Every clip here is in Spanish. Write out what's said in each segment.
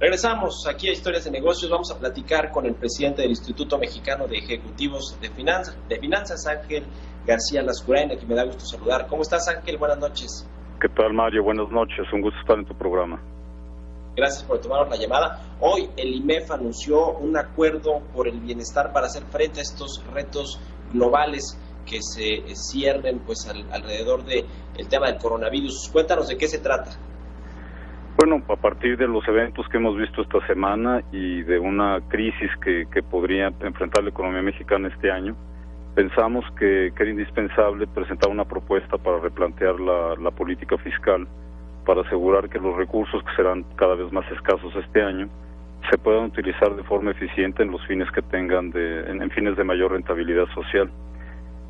Regresamos aquí a Historias de Negocios. Vamos a platicar con el presidente del Instituto Mexicano de Ejecutivos de Finanzas, Ángel García Lascurain, a quien me da gusto saludar. ¿Cómo estás, Ángel? Buenas noches. ¿Qué tal, Mario? Buenas noches. Un gusto estar en tu programa. Gracias por tomarnos la llamada. Hoy el IMEF anunció un acuerdo por el bienestar para hacer frente a estos retos globales que se ciernen pues alrededor del tema del coronavirus. Cuéntanos de qué se trata. Bueno, a partir de los eventos que hemos visto esta semana y de una crisis que podría enfrentar la economía mexicana este año, pensamos que era indispensable presentar una propuesta para replantear la política fiscal, para asegurar que los recursos, que serán cada vez más escasos este año, se puedan utilizar de forma eficiente en los fines que tengan en fines de mayor rentabilidad social.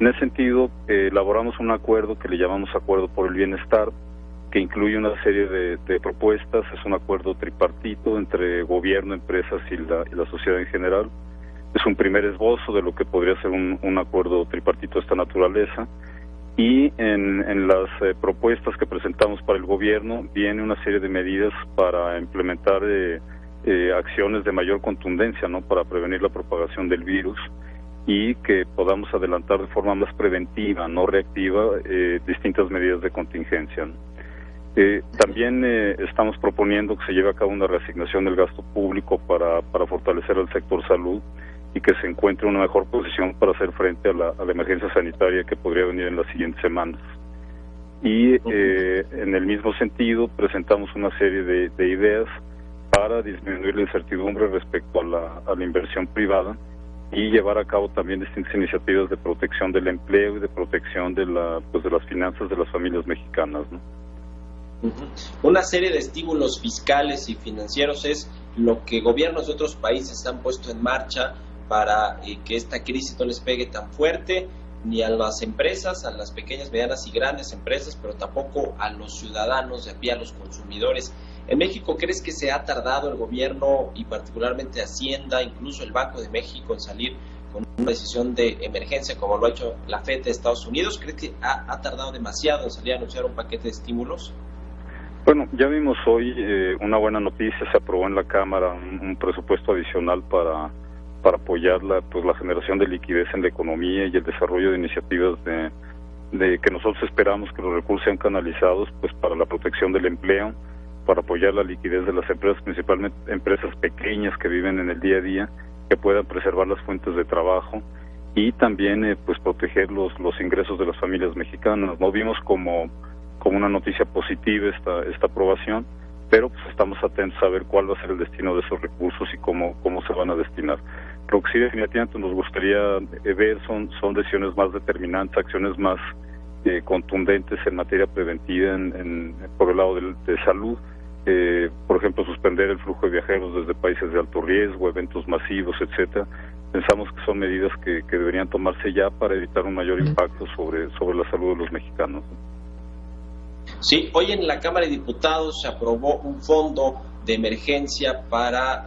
En ese sentido, elaboramos un acuerdo que le llamamos Acuerdo por el Bienestar, que incluye una serie de propuestas. Es un acuerdo tripartito entre gobierno, empresas y la sociedad en general. Es un primer esbozo de lo que podría ser un acuerdo tripartito de esta naturaleza. Y en las propuestas que presentamos para el gobierno viene una serie de medidas para implementar acciones de mayor contundencia, ¿no?, para prevenir la propagación del virus y que podamos adelantar de forma más preventiva, no reactiva, distintas medidas de contingencia, ¿no? También estamos proponiendo que se lleve a cabo una reasignación del gasto público para fortalecer al sector salud y que se encuentre una mejor posición para hacer frente a la emergencia sanitaria que podría venir en las siguientes semanas. Y en el mismo sentido presentamos una serie de ideas para disminuir la incertidumbre respecto a la inversión privada y llevar a cabo también distintas iniciativas de protección del empleo y de protección de las finanzas de las familias mexicanas, ¿no? Una serie de estímulos fiscales y financieros es lo que gobiernos de otros países han puesto en marcha para que esta crisis no les pegue tan fuerte ni a las empresas, a las pequeñas, medianas y grandes empresas, pero tampoco a los ciudadanos de a pie, a los consumidores. En México, ¿crees que se ha tardado el gobierno y particularmente Hacienda, incluso el Banco de México, en salir con una decisión de emergencia como lo ha hecho la FED de Estados Unidos? ¿Crees que ha tardado demasiado en salir a anunciar un paquete de estímulos? Bueno, ya vimos hoy una buena noticia. Se aprobó en la Cámara un presupuesto adicional para apoyar la generación de liquidez en la economía y el desarrollo de iniciativas de que nosotros esperamos que los recursos sean canalizados pues para la protección del empleo, para apoyar la liquidez de las empresas, principalmente empresas pequeñas que viven en el día a día, que puedan preservar las fuentes de trabajo y también pues proteger los ingresos de las familias mexicanas. No vimos como una noticia positiva esta aprobación, pero pues estamos atentos a ver cuál va a ser el destino de esos recursos y cómo se van a destinar. Lo que sí definitivamente nos gustaría ver son decisiones más determinantes, acciones más contundentes en materia preventiva por el lado de salud. Por ejemplo, suspender el flujo de viajeros desde países de alto riesgo, eventos masivos, etcétera. Pensamos que son medidas que deberían tomarse ya para evitar un mayor impacto sobre la salud de los mexicanos. Sí, hoy en la Cámara de Diputados se aprobó un fondo de emergencia para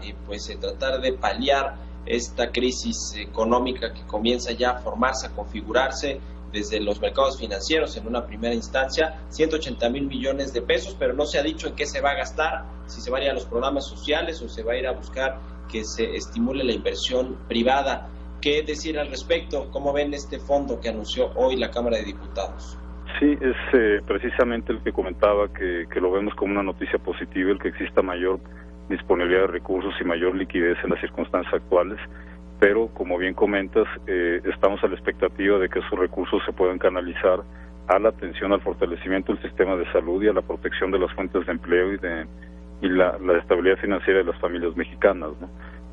tratar de paliar esta crisis económica que comienza ya a formarse, a configurarse desde los mercados financieros en una primera instancia, 180,000 millones de pesos, pero no se ha dicho en qué se va a gastar, si se va a ir a los programas sociales o se va a ir a buscar que se estimule la inversión privada. ¿Qué decir al respecto? ¿Cómo ven este fondo que anunció hoy la Cámara de Diputados? Sí, es precisamente el que comentaba que lo vemos como una noticia positiva, el que exista mayor disponibilidad de recursos y mayor liquidez en las circunstancias actuales, pero como bien comentas, estamos a la expectativa de que esos recursos se puedan canalizar a la atención al fortalecimiento del sistema de salud y a la protección de las fuentes de empleo y la estabilidad financiera de las familias mexicanas, ¿no?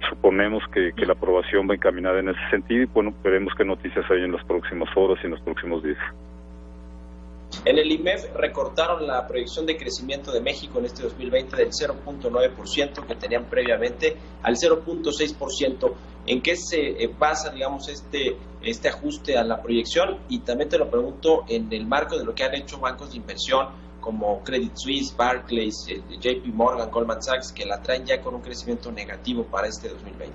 Suponemos que la aprobación va encaminada en ese sentido y bueno, veremos qué noticias hay en las próximas horas y en los próximos días. En el IMEF recortaron la proyección de crecimiento de México en este 2020 del 0.9% que tenían previamente al 0.6%. ¿En qué se basa, digamos, este ajuste a la proyección? Y también te lo pregunto en el marco de lo que han hecho bancos de inversión como Credit Suisse, Barclays, JP Morgan, Goldman Sachs, que la traen ya con un crecimiento negativo para este 2020.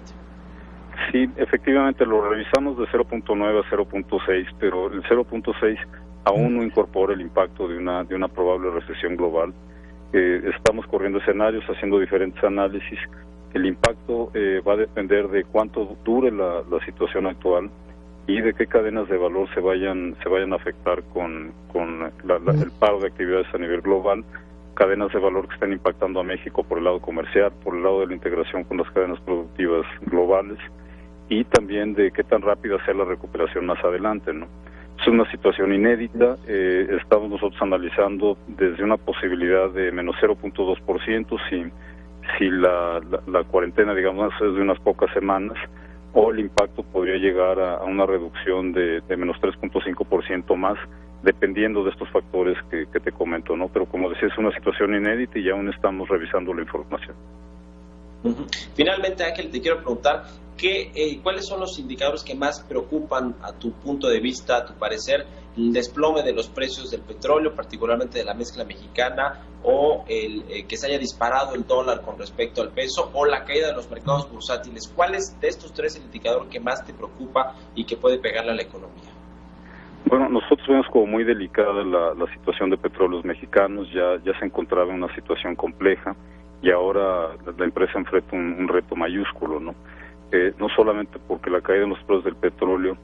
Sí, efectivamente lo revisamos de 0.9 a 0.6, pero el 0.6 aún no incorpora el impacto de una probable recesión global Estamos corriendo escenarios, haciendo diferentes análisis. El impacto va a depender de cuánto dure la situación actual y de qué cadenas de valor se vayan a afectar con el paro de actividades a nivel global, cadenas de valor que están impactando a México por el lado comercial, por el lado de la integración con las cadenas productivas globales, y también de qué tan rápida sea la recuperación más adelante, ¿no? Es una situación inédita. Estamos nosotros analizando desde una posibilidad de menos 0.2% si la cuarentena, digamos, es de unas pocas semanas, o el impacto podría llegar a una reducción de menos 3.5% más, dependiendo de estos factores que te comento, ¿no? Pero como decía, es una situación inédita y aún estamos revisando la información. Finalmente, Ángel, te quiero preguntar ¿cuáles son los indicadores que más preocupan a tu punto de vista, a tu parecer, el desplome de los precios del petróleo, particularmente de la mezcla mexicana, o que se haya disparado el dólar con respecto al peso, o la caída de los mercados bursátiles? ¿Cuál es de estos tres el indicador que más te preocupa y que puede pegarle a la economía? Bueno, nosotros vemos como muy delicada la situación de petróleos mexicanos. Ya se encontraba en una situación compleja y ahora la empresa enfrenta un reto mayúsculo, ¿no? No solamente porque la caída de los precios del petróleo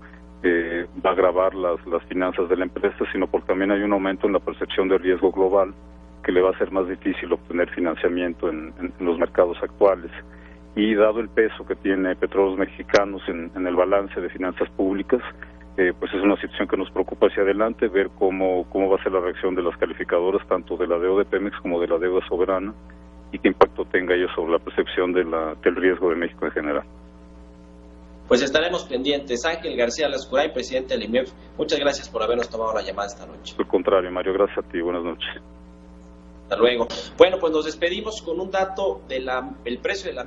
va a agravar las finanzas de la empresa, sino porque también hay un aumento en la percepción de riesgo global que le va a ser más difícil obtener financiamiento en los mercados actuales. Y dado el peso que tiene Petróleos Mexicanos en el balance de finanzas públicas, pues es una situación que nos preocupa hacia adelante, ver cómo va a ser la reacción de las calificadoras, tanto de la deuda de Pemex como de la deuda soberana, y qué impacto tenga ello sobre la percepción del riesgo de México en general. Pues estaremos pendientes. Ángel García Lascuray, presidente del IMEF, muchas gracias por habernos tomado la llamada esta noche. Al contrario, Mario, gracias a ti. Buenas noches. Hasta luego. Bueno, pues nos despedimos con un dato del precio de la